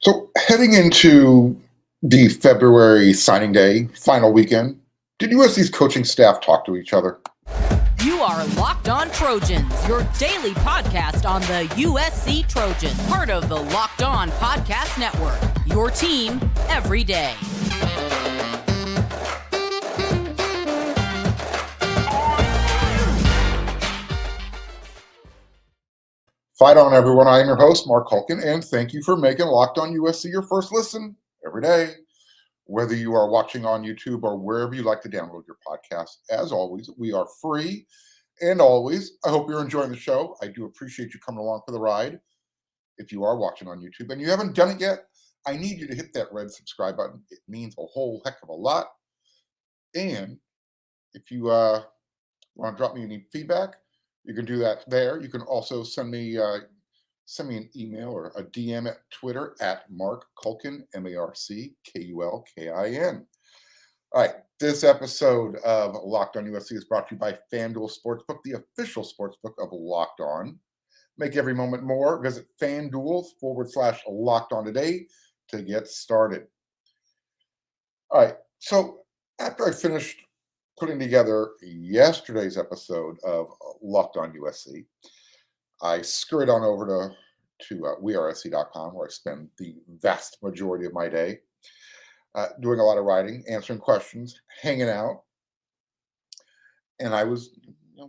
So heading into the February signing day, final weekend, did USC's coaching staff talk to each other? You are Locked On Trojans, your daily podcast on the USC Trojans, part of the Locked On Podcast Network, your team every day. Fight on, everyone. I am your host, Marc, and thank you for making Locked On USC your first listen every day. Whether you are watching on YouTube or wherever you like to download your podcast, as always, we are free. And always, I hope you're enjoying the show. I do appreciate you coming along for the ride. If you are watching on YouTube and you haven't done it yet, I need you to hit that red subscribe button. It means a whole heck of a lot. And if you want to drop me any feedback, you can do that there. You can also send me an email or a DM at Twitter at Marc Culkin, MarcKulkin. All right, this episode of Locked On USC is brought to you by FanDuel Sportsbook, the official sportsbook of Locked On. Make every moment more. Visit FanDuel/Locked On today to get started. All right, so after I finished putting together yesterday's episode of Locked On USC, I scurried on over to wearesc.com, where I spend the vast majority of my day doing a lot of writing, answering questions, hanging out. And I was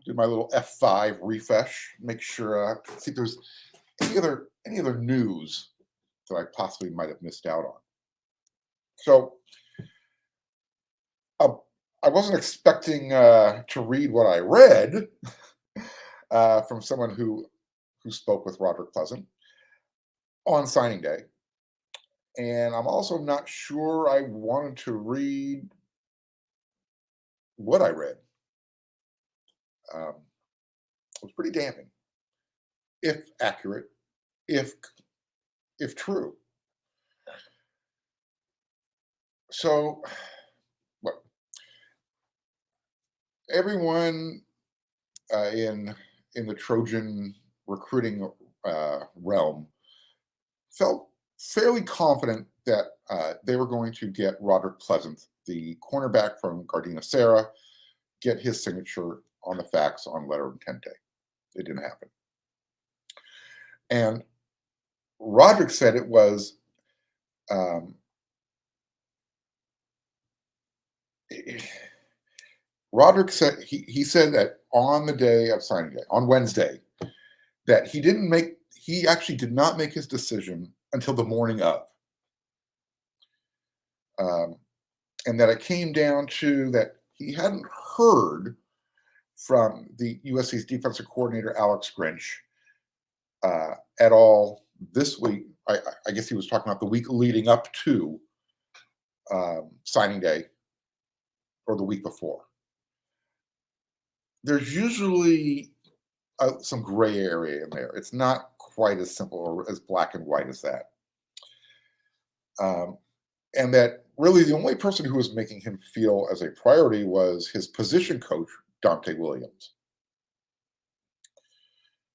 doing my little F5 refresh, make sure see if there's any other news that I possibly might have missed out on. So I wasn't expecting to read what I read from someone who spoke with Rodrick Pleasant on signing day. And I'm also not sure I wanted to read what I read. It was pretty damning, if accurate, if true. So, look, everyone in the Trojan recruiting realm felt fairly confident that they were going to get Rodrick Pleasant, the cornerback from Gardena Serra, get his signature on the facts on letter of intent day. It didn't happen. And Rodrick said it was Rodrick said he said that on the day of signing day, on Wednesday, that he actually did not make his decision until the morning of. And that it came down to that he hadn't heard from the USC's defensive coordinator, Alex Grinch, at all this week. I guess he was talking about the week leading up to signing day, or the week before. There's usually some gray area in there. It's not quite as simple or as black and white as that. And that really the only person who was making him feel as a priority was his position coach, Donte Williams.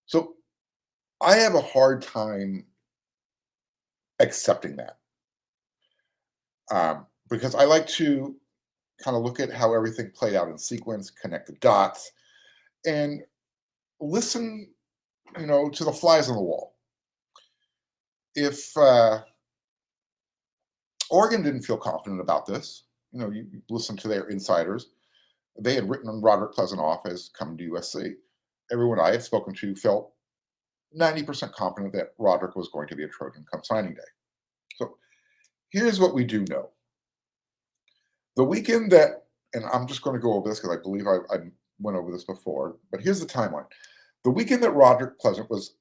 So I have a hard time accepting that, because I like to kind of look at how everything played out in sequence, connect the dots, and listen, to the flies on the wall. If Oregon didn't feel confident about this, you listen to their insiders, they had written Rodrick Pleasant off as coming to USC. Everyone I had spoken to felt 90% confident that Rodrick was going to be a Trojan come signing day. So here's what we do know. The weekend that, and I'm just going to go over this because I believe I went over this before, but here's the timeline. The weekend that Rodrick Pleasant was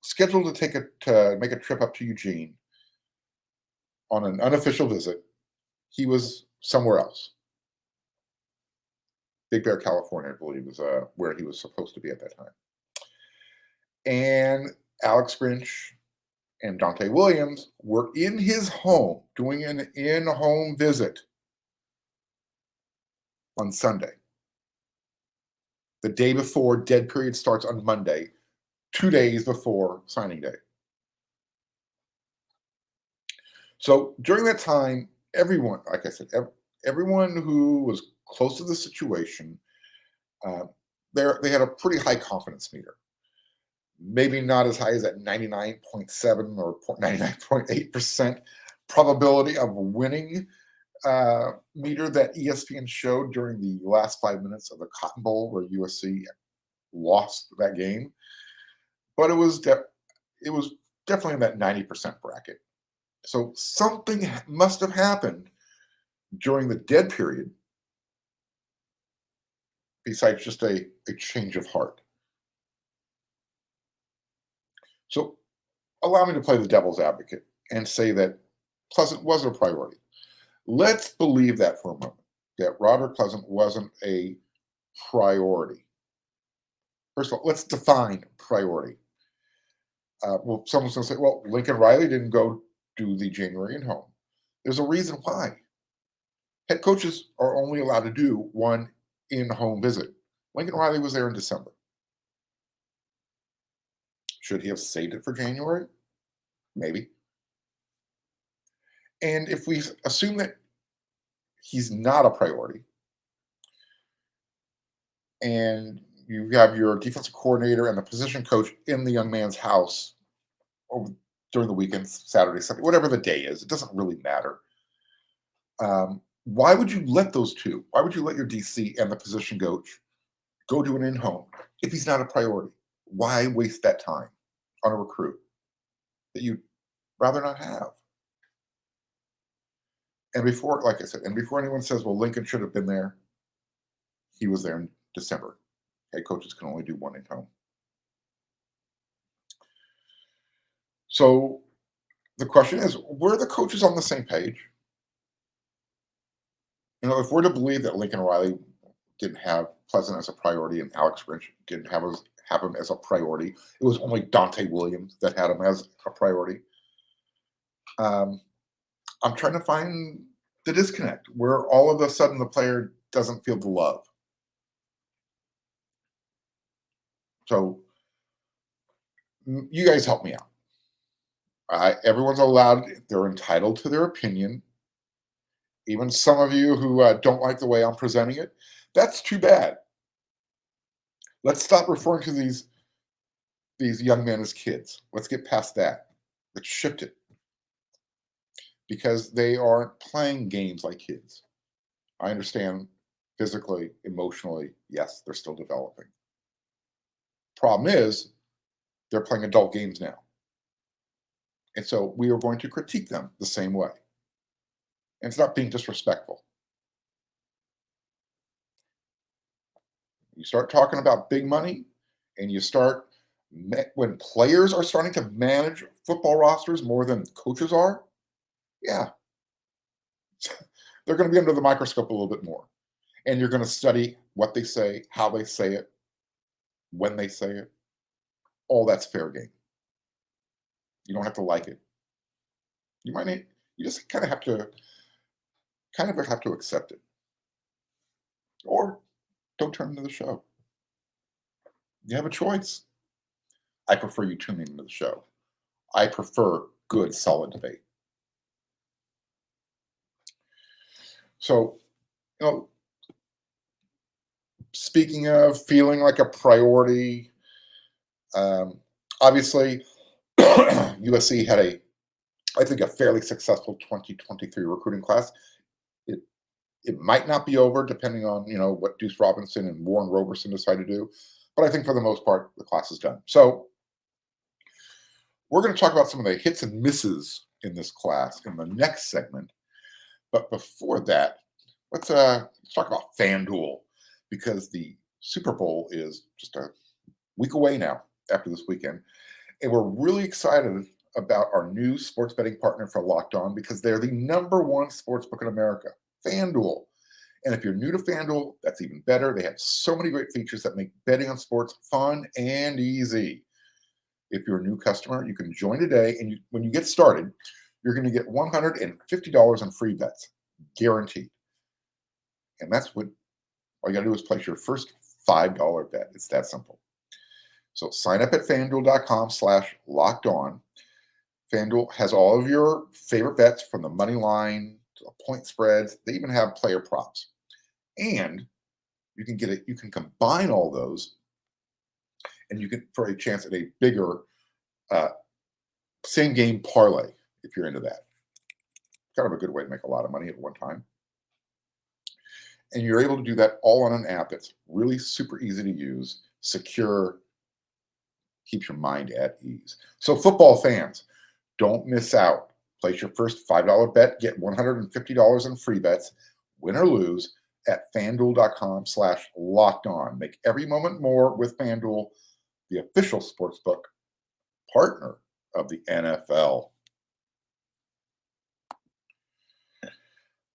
scheduled to make a trip up to Eugene on an unofficial visit, he was somewhere else. Big Bear, California, I believe, is where he was supposed to be at that time. And Alex Grinch and Donte Williams were in his home doing an in-home visit on Sunday. The day before dead period starts on Monday, 2 days before signing day. So during that time, everyone, like I said, everyone who was close to the situation, uh, they had a pretty high confidence meter. Maybe not as high as that 99.7 or 99.8% probability of winning meter that ESPN showed during the last 5 minutes of the Cotton Bowl, where USC lost that game. But it was definitely in that 90% bracket. So something must have happened during the dead period besides just a change of heart. So allow me to play the devil's advocate and say that Pleasant wasn't a priority. Let's believe that for a moment, that Rodrick Pleasant wasn't a priority. First of all, let's define priority. Well, someone's going to say, well, Lincoln Riley didn't go do the January in home. There's a reason why. Head coaches are only allowed to do one in-home visit. Lincoln Riley was there in December. Should he have saved it for January? Maybe. And if we assume that he's not a priority, and you have your defensive coordinator and the position coach in the young man's house during the weekend, Saturday, Sunday, whatever the day is, it doesn't really matter. Why would you let those two? Why would you let your DC and the position coach go to an in-home if he's not a priority? Why waste that time on a recruit that you'd rather not have? And before, like I said, and before anyone says, well, Lincoln should have been there, he was there in December. Head coaches can only do one in-home. So the question is, were the coaches on the same page? You know, if we're to believe that Lincoln Riley didn't have Pleasant as a priority and Alex Grinch didn't have him as a priority, it was only Donte Williams that had him as a priority. I'm trying to find the disconnect where all of a sudden the player doesn't feel the love. So you guys help me out. Everyone's allowed, they're entitled to their opinion. Even some of you who don't like the way I'm presenting it, that's too bad. Let's stop referring to these young men as kids. Let's get past that. Let's shift it. Because they aren't playing games like kids. I understand physically, emotionally, yes, they're still developing. Problem is, they're playing adult games now. And so we are going to critique them the same way. And it's not being disrespectful. You start talking about big money, and you start, when players are starting to manage football rosters more than coaches are, yeah, they're going to be under the microscope a little bit more. And you're going to study what they say, how they say it, when they say it. All that's fair game. You don't have to like it. You just kind of have to accept it. Or don't turn into the show. You have a choice. I prefer you tuning into the show. I prefer good, solid debate. So, you know, speaking of feeling like a priority, obviously, USC had I think, a fairly successful 2023 recruiting class. It might not be over, depending on what Deuce Robinson and Warren Roberson decide to do, but I think for the most part, the class is done. So we're going to talk about some of the hits and misses in this class in the next segment. But before that, let's talk about FanDuel, because the Super Bowl is just a week away now after this weekend. And we're really excited about our new sports betting partner for Locked On, because they're the #1 sportsbook in America, FanDuel. And if you're new to FanDuel, that's even better. They have so many great features that make betting on sports fun and easy. If you're a new customer, you can join today, and when you get started, you're going to get $150 in free bets, guaranteed. And that's what all you got to do is place your first $5 bet. It's that simple. So sign up at FanDuel.com/lockedon. FanDuel has all of your favorite bets from the money line to the point spreads. They even have player props. And you can get it, you can combine all those and you can for a chance at a bigger same game parlay if you're into that. Kind of a good way to make a lot of money at one time. And you're able to do that all on an app that's really super easy to use, secure, keeps your mind at ease. So football fans, don't miss out. Place your first $5 bet, get $150 in free bets, win or lose, at FanDuel.com/lockedon. Make every moment more with FanDuel, the official sportsbook partner of the NFL.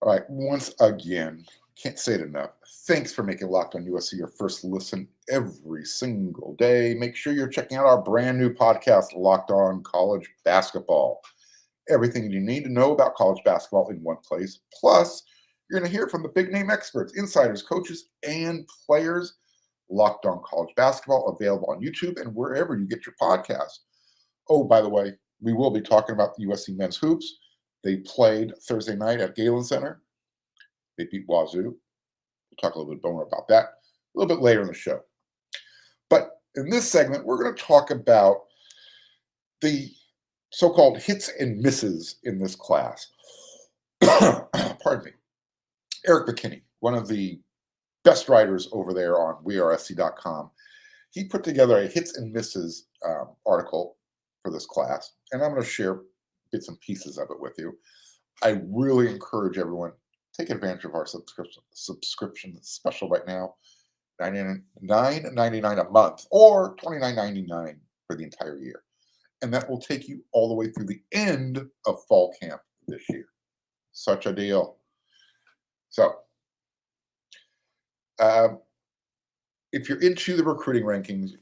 All right, once again, can't say it enough. Thanks for making Locked on USC your first listen every single day. Make sure you're checking out our brand new podcast, Locked On College Basketball. Everything you need to know about college basketball in one place. Plus, you're going to hear from the big name experts, insiders, coaches, and players. Locked On College Basketball, available on YouTube and wherever you get your podcasts. Oh, by the way, we will be talking about the USC men's hoops. They played Thursday night at Galen Center. They beat Wazoo. We'll talk a little bit more about that a little bit later in the show. But in this segment, we're going to talk about the so-called hits and misses in this class. Pardon me. Eric McKinney, one of the best writers over there on wearesc.com, he put together a hits and misses article for this class, and I'm going to share bits and pieces of it with you. I really encourage everyone, take advantage of our subscription special right now, $9.99 a month or $29.99 for the entire year. And that will take you all the way through the end of fall camp this year. Such a deal. So, if you're into the recruiting rankings,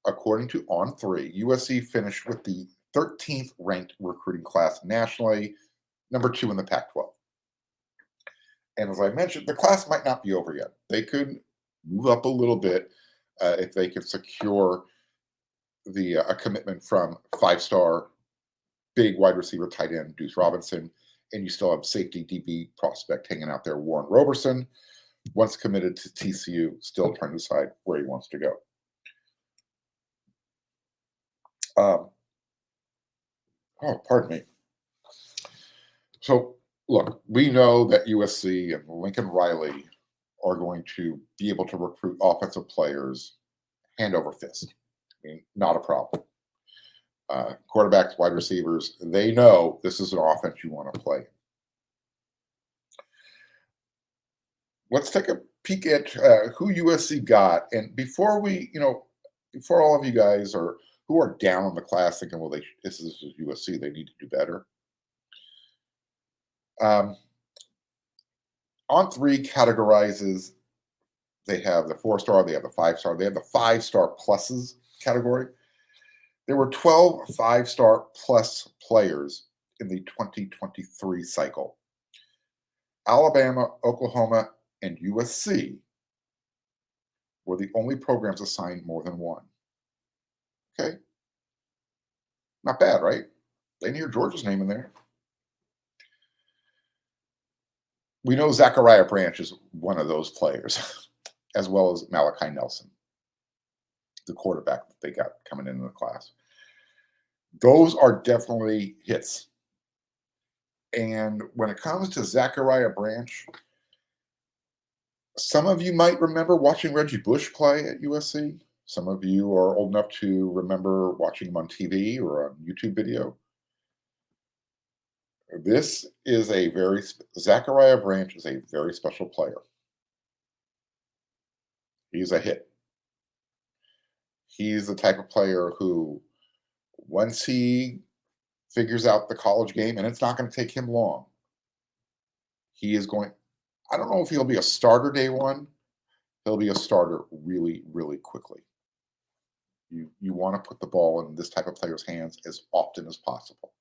according to On3, USC finished with the 13th ranked recruiting class nationally, number 2 in the Pac-12. And as I mentioned, the class might not be over yet. They could move up a little bit if they could secure a commitment from 5-star big wide receiver tight end Deuce Robinson, and you still have safety DB prospect hanging out there, Warren Roberson, once committed to TCU, still trying to decide where he wants to go. Pardon me. So, look, we know that USC and Lincoln Riley are going to be able to recruit offensive players hand over fist. I mean, not a problem. Quarterbacks, wide receivers, they know this is an offense you want to play. Let's take a peek at who USC got. And before all of you guys who are down on the class thinking, well, this is USC, they need to do better. On3 categorizes, they have the 4-star, they have the 5-star, they have the 5-star pluses category. There were 12 5-star plus players in the 2023 cycle. Alabama, Oklahoma, and USC were the only programs assigned more than one. Okay. Not bad, right? They didn't hear Georgia's name in there. We know Zachariah Branch is one of those players, as well as Malachi Nelson, the quarterback that they got coming into the class. Those are definitely hits. And when it comes to Zachariah Branch, some of you might remember watching Reggie Bush play at USC. Some of you are old enough to remember watching him on TV or on YouTube video. Zachariah Branch is a very special player. He's a hit. He's the type of player who, once he figures out the college game, and it's not going to take him long, I don't know if he'll be a starter day one. He'll be a starter really, really quickly. You want to put the ball in this type of player's hands as often as possible.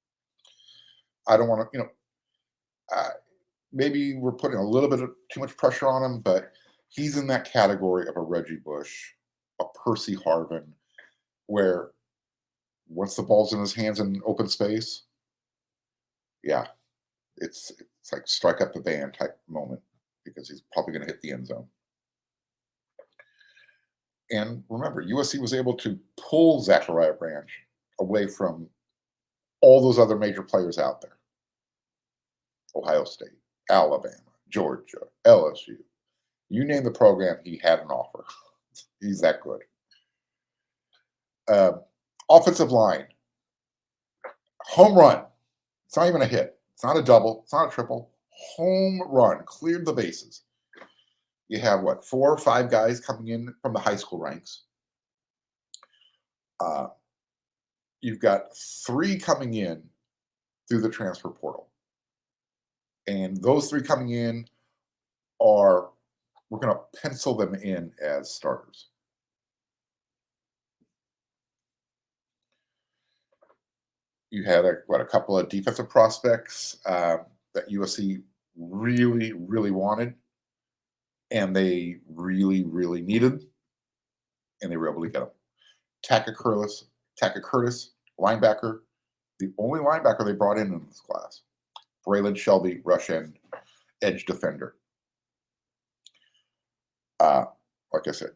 I don't want to, maybe we're putting a little bit of too much pressure on him, but he's in that category of a Reggie Bush, a Percy Harvin, where once the ball's in his hands in open space, yeah, it's like strike up the band type moment because he's probably going to hit the end zone. And remember, USC was able to pull Zachariah Branch away from all those other major players out there. Ohio State, Alabama, Georgia, LSU. You name the program, he had an offer. He's that good. Offensive line, home run. It's not even a hit. It's not a double. It's not a triple. Home run. Cleared the bases. You have, 4 or 5 guys coming in from the high school ranks. You've got 3 coming in through the transfer portal. And those 3 coming in we're going to pencil them in as starters. You had a couple of defensive prospects that USC really, really wanted, and they really, really needed, and they were able to get them. Taka Curtis, linebacker, the only linebacker they brought in this class. Braylon Shelby, rush end, edge defender. Like I said,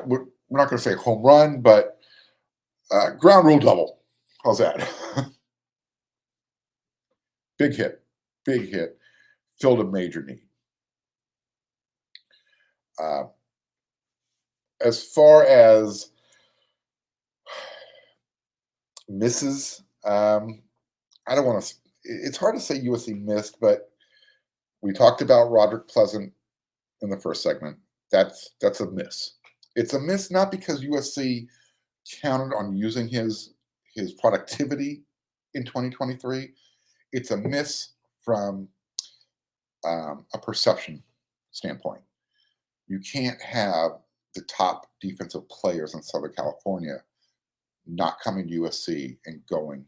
we're not going to say home run, but ground rule double. How's that? Big hit. Filled a major need. As far as misses, I don't want to. It's hard to say USC missed, but we talked about Rodrick Pleasant in the first segment. That's a miss. It's a miss not because USC counted on using his productivity in 2023. It's a miss from a perception standpoint. You can't have the top defensive players in Southern California not coming to USC and going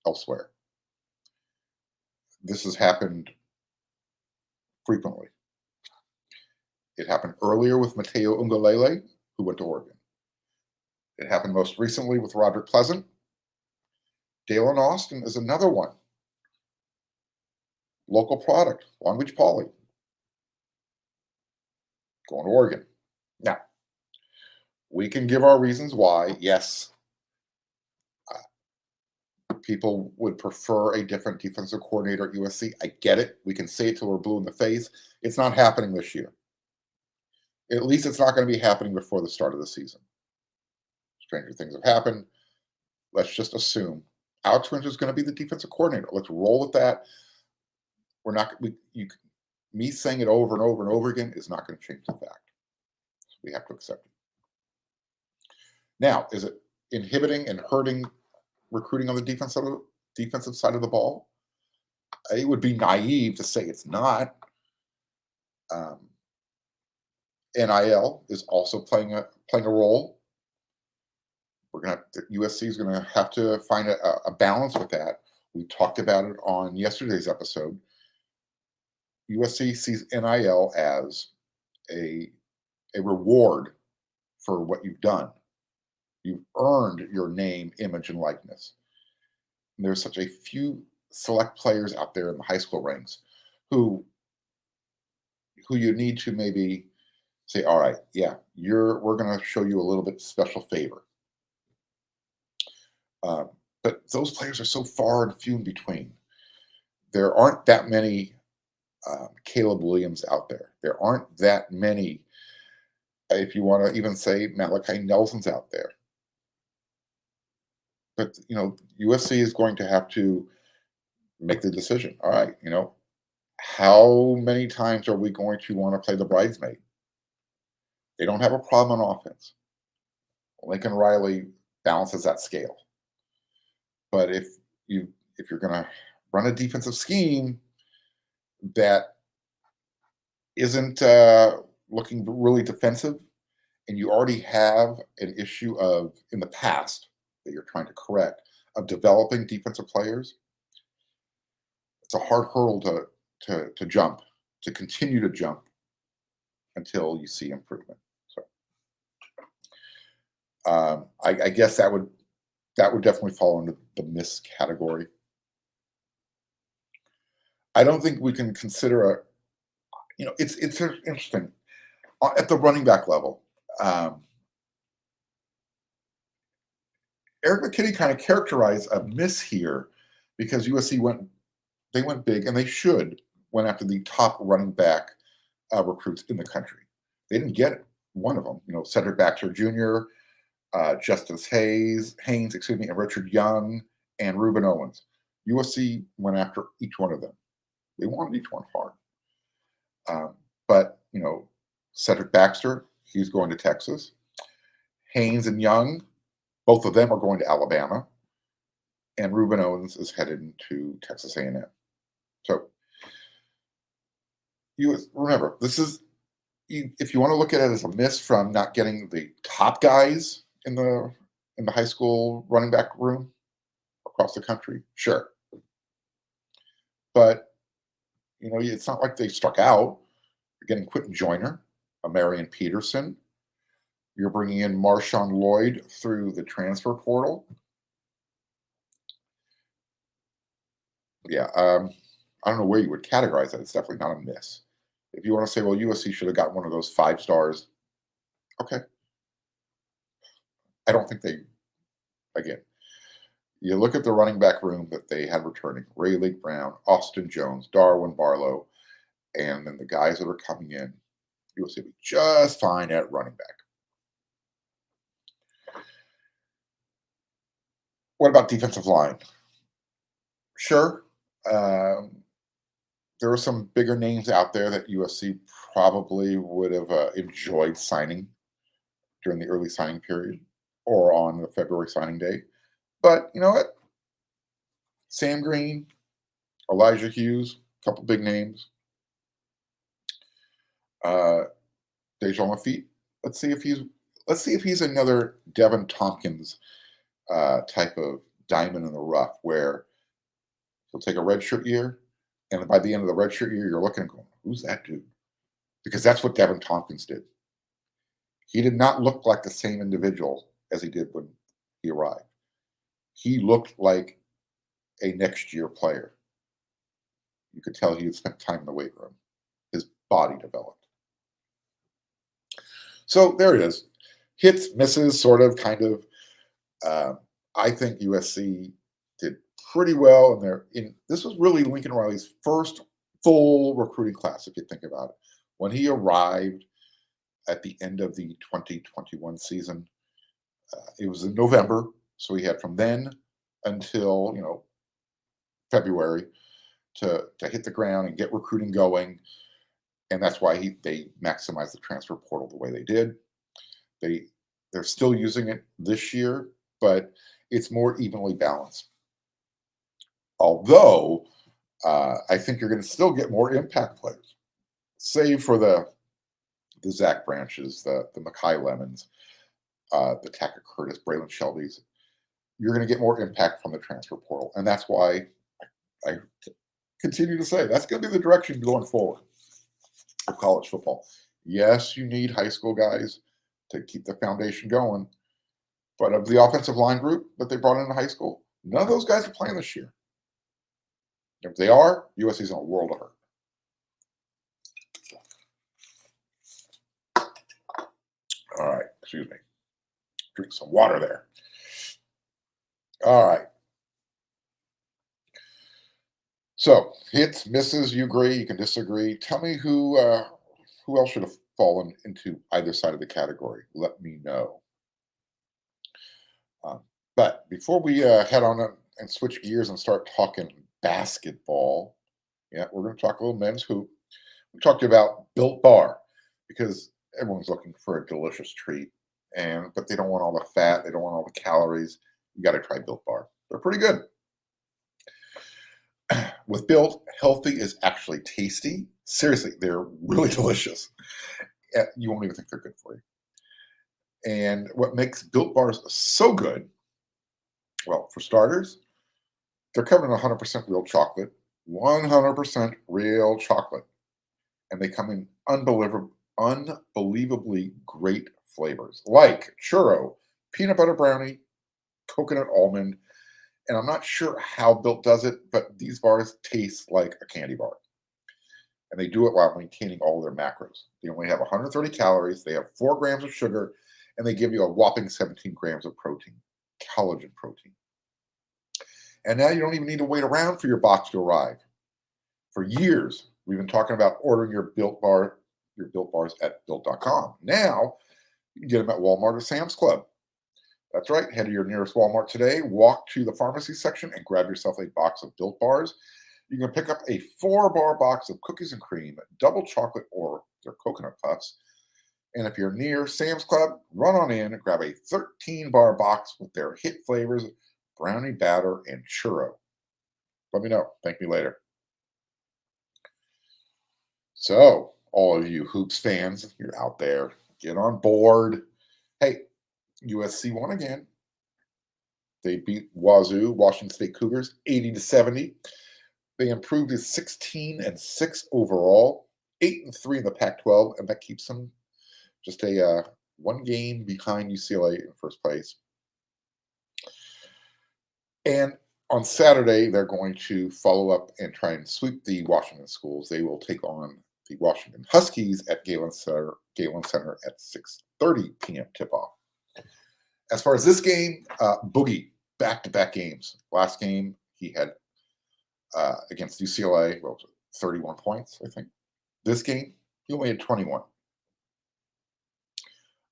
elsewhere. This has happened frequently. It happened earlier with Mateo Ungalele, who went to Oregon. It happened most recently with Rodrick Pleasant. Galen Austin is another one. Local product, Long Beach Poly. Going to Oregon. Now, we can give our reasons why. Yes, people would prefer a different defensive coordinator at USC. I get it. We can say it till we're blue in the face. It's not happening this year. At least it's not going to be happening before the start of the season. Stranger things have happened. Let's just assume Alex Grinch is going to be the defensive coordinator. Let's roll with that. We're not. Me saying it over and over and over again is not going to change the fact. We have to accept it. Now, is it inhibiting and hurting recruiting on the defensive side of the ball? It would be naive to say it's not. NIL is also playing a role. USC is going to have to find a balance with that. We talked about it on yesterday's episode. USC sees NIL as a reward for what you've done. You've earned your name, image, and likeness. And there's such a few select players out there in the high school ranks who you need to maybe say, all right, yeah, we're going to show you a little bit special favor. But those players are so far and few in between. There aren't that many Caleb Williams out there. There aren't that many, if you want to even say Malachi Nelson's out there. But, USC is going to have to make the decision. All right, how many times are we going to want to play the bridesmaid? They don't have a problem on offense. Lincoln Riley balances that scale. But if you're going to run a defensive scheme that isn't looking really defensive, and you already have an issue in the past that you're trying to correct of developing defensive players, it's a hard hurdle to jump, to continue to jump until you see improvement. So I guess that would That would definitely fall into the miss category. I don't think we can consider it's interesting at the running back level. Um, Eric McKinney kind of characterized a miss here because USC went big and they went after the top running back recruits in the country. They didn't get one of them. Cedric Baxter Jr., Justice Haynes, excuse me, and Richard Young and Reuben Owens. USC went after each one of them. They wanted each one hard. But Cedric Baxter, he's going to Texas. Haynes and Young, both of them are going to Alabama. And Reuben Owens is headed into Texas A&M. So remember, this is, if you want to look at it as a miss from not getting the top guys in the high school running back room across the country, sure. But it's not like they struck out. You're getting Quentin Joyner, a Marion Peterson. You're bringing in Marshawn Lloyd through the transfer portal. Yeah, I don't know where you would categorize that. It's definitely not a miss. If you want to say, well, USC should have gotten one of those 5 stars, okay. I don't think again, you look at the running back room that they had returning: Rayleigh Brown, Austin Jones, Darwin Barlow, and then the guys that are coming in, USC will be just fine at running back. What about defensive line? Sure. There are some bigger names out there that USC probably would have enjoyed signing during the early signing period or on the February signing day. But you know what? Sam Green, Elijah Hughes, a couple big names. Dejon Lafitte. Let's see if he's another Devin Tompkins type of diamond in the rough, where he'll take a redshirt year, and by the end of the redshirt year, you're looking and going, "Who's that dude?" Because that's what Devin Tompkins did. He did not look like the same individual as he did when he arrived. He looked like a next year player. You could tell he had spent time in the weight room. His body developed. So there it is. Hits, misses, sort of, kind of. I think USC did pretty well this was really Lincoln Riley's first full recruiting class, if you think about it. When he arrived at the end of the 2021 season, it was in November, so he had from then until February to hit the ground and get recruiting going, and that's why they maximized the transfer portal the way they did. They're still using it this year, but it's more evenly balanced. Although I think you're going to still get more impact players, save for the Zach Branches, the Mekhi Lemons, the Tackett Curtis, Braylon Shelby's. You're going to get more impact from the transfer portal, and that's why I continue to say that's going to be the direction going forward for college football. Yes, you need high school guys to keep the foundation going, but of the offensive line group that they brought into high school, none of those guys are playing this year. If they are, USC's in a world of hurt. All right, excuse me. Drink some water there. All right. So hits, misses. You agree? You can disagree. Tell me who else should have fallen into either side of the category. Let me know. But before we head on and switch gears and start talking basketball, we're going to talk a little men's hoop. We talked about Built Bar because everyone's looking for a delicious treat, but they don't want all the fat, they don't want all the calories. You got to try Built Bar. They're pretty good. With Built, healthy is actually tasty. Seriously, they're really delicious. You won't even think they're good for you. And what makes Built Bars so good, well, for starters, they're covered in 100% real chocolate, 100% real chocolate. And they come in unbelievably great flavors, like churro, peanut butter brownie, coconut almond. And I'm not sure how Built does it, but these bars taste like a candy bar. And they do it while maintaining all their macros. They only have 130 calories, they have 4 grams of sugar, and they give you a whopping 17 grams of protein, collagen protein. And now you don't even need to wait around for your box to arrive. For years, we've been talking about ordering your Built bars at Built.com. Now, you can get them at Walmart or Sam's Club. That's right. Head to your nearest Walmart today, walk to the pharmacy section, and grab yourself a box of Built bars. You can pick up a 4-bar box of cookies and cream, double chocolate, or their coconut puffs. And if you're near Sam's Club, run on in and grab a 13-bar box with their hit flavors, brownie batter, and churro. Let me know. Thank me later. So, all of you Hoops fans, you're out there. Get on board. Hey, USC won again. They beat Wazoo, Washington State Cougars, 80-70. They improved to 16-6 overall, 8-3 in the Pac-12, and that keeps them just a 1 game behind UCLA in first place. And on Saturday, they're going to follow up and try and sweep the Washington schools. They will take on the Washington Huskies at Galen Center at 6:30 p.m. tip-off. As far as this game, Boogie, back-to-back games. Last game, he had against UCLA, 31 points, I think. This game, he only had 21.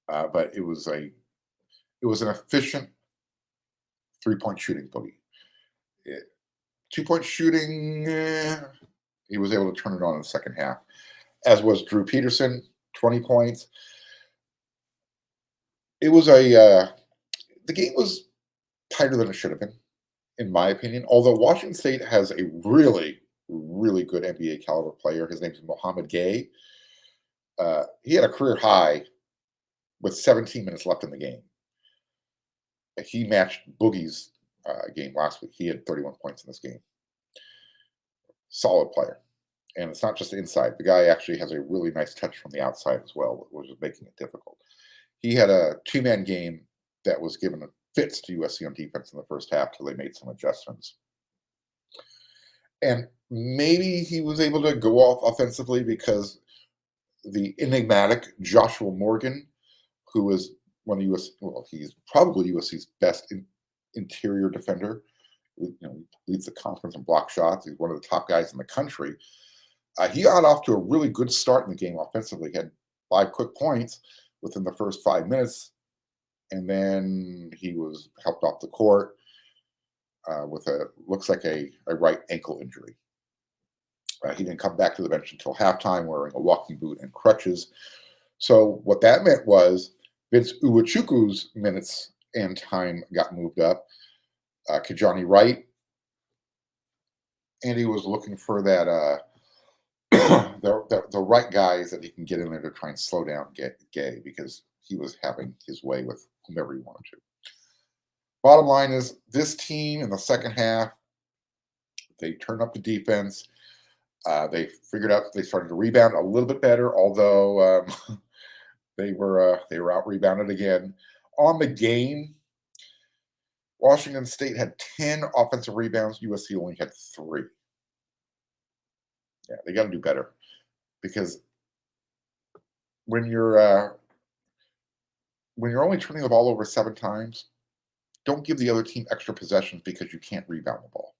But it was an efficient 3-point shooting Boogie. 2-point shooting, he was able to turn it on in the second half. As was Drew Peterson, 20 points. It was the game was tighter than it should have been, in my opinion. Although Washington State has a really, really good NBA caliber player. His name is Mohamed Gay. He had a career high with 17 minutes left in the game. He matched Boogie's game last week. He had 31 points in this game. Solid player. And it's not just inside. The guy actually has a really nice touch from the outside as well, which is making it difficult. He had a 2-man game that was given fits to USC on defense in the first half till they made some adjustments. And maybe he was able to go off offensively because the enigmatic Joshua Morgan, who is one of he's probably USC's best interior defender. Leads the conference in block shots. He's one of the top guys in the country. He got off to a really good start in the game offensively. He had 5 quick points within the first 5 minutes, and then he was helped off the court with looks like a right ankle injury. He didn't come back to the bench until halftime wearing a walking boot and crutches. So what that meant was Vince Uwachukwu's minutes and time got moved up. Kijani Wright, and he was looking for that the right guys that he can get in there to try and slow down Gay, because he was having his way with whomever he wanted to. Bottom line is, this team in the second half, they turned up the defense. They figured out they started to rebound a little bit better, although they were out rebounded again. On the game, Washington State had 10 offensive rebounds. USC only had 3. Yeah, they got to do better, because when you're only turning the ball over 7 times, don't give the other team extra possessions because you can't rebound the ball.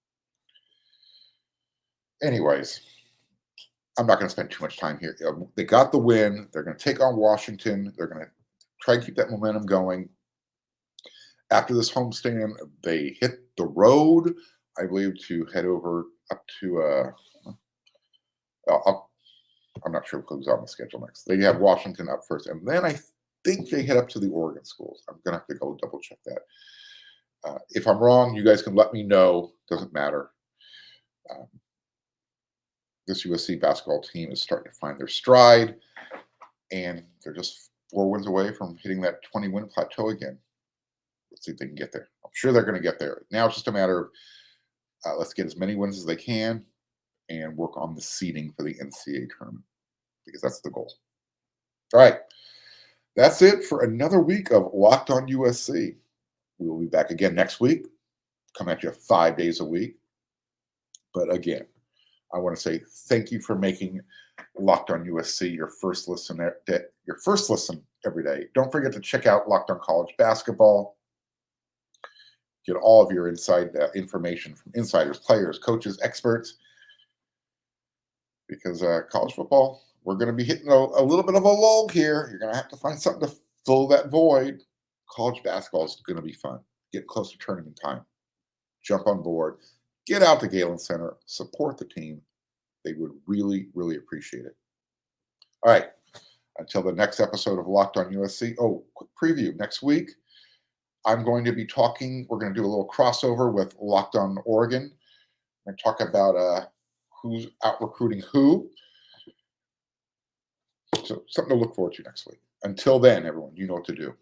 Anyways, I'm not going to spend too much time here. They got the win. They're going to take on Washington. They're going to try and keep that momentum going. After this homestand, they hit the road, I believe, to head over up to I'm not sure who's on the schedule next. They have Washington up first, and then I think they head up to the Oregon schools. I'm going to have to go double check that. If I'm wrong, you guys can let me know. Doesn't matter. This USC basketball team is starting to find their stride, and they're just 4 wins away from hitting that 20-win plateau again. Let's see if they can get there. I'm sure they're going to get there. Now it's just a matter of let's get as many wins as they can and work on the seeding for the NCAA tournament, because that's the goal. All right. That's it for another week of Locked on USC. We will be back again next week. Come at you 5 days a week. But again, I want to say thank you for making Locked On USC your first listen every day. Don't forget to check out Locked On College Basketball. Get all of your inside information from insiders, players, coaches, experts. Because college football, we're going to be hitting a little bit of a lull here. You're going to have to find something to fill that void. College basketball is going to be fun. Get close to tournament time. Jump on board. Get out to Galen Center. Support the team. They would really, really appreciate it. All right. Until the next episode of Locked On USC. Oh, quick preview. Next week, I'm going to be talking. We're going to do a little crossover with Locked On Oregon. We're going to talk about who's out recruiting who. So something to look forward to next week. Until then, everyone, you know what to do.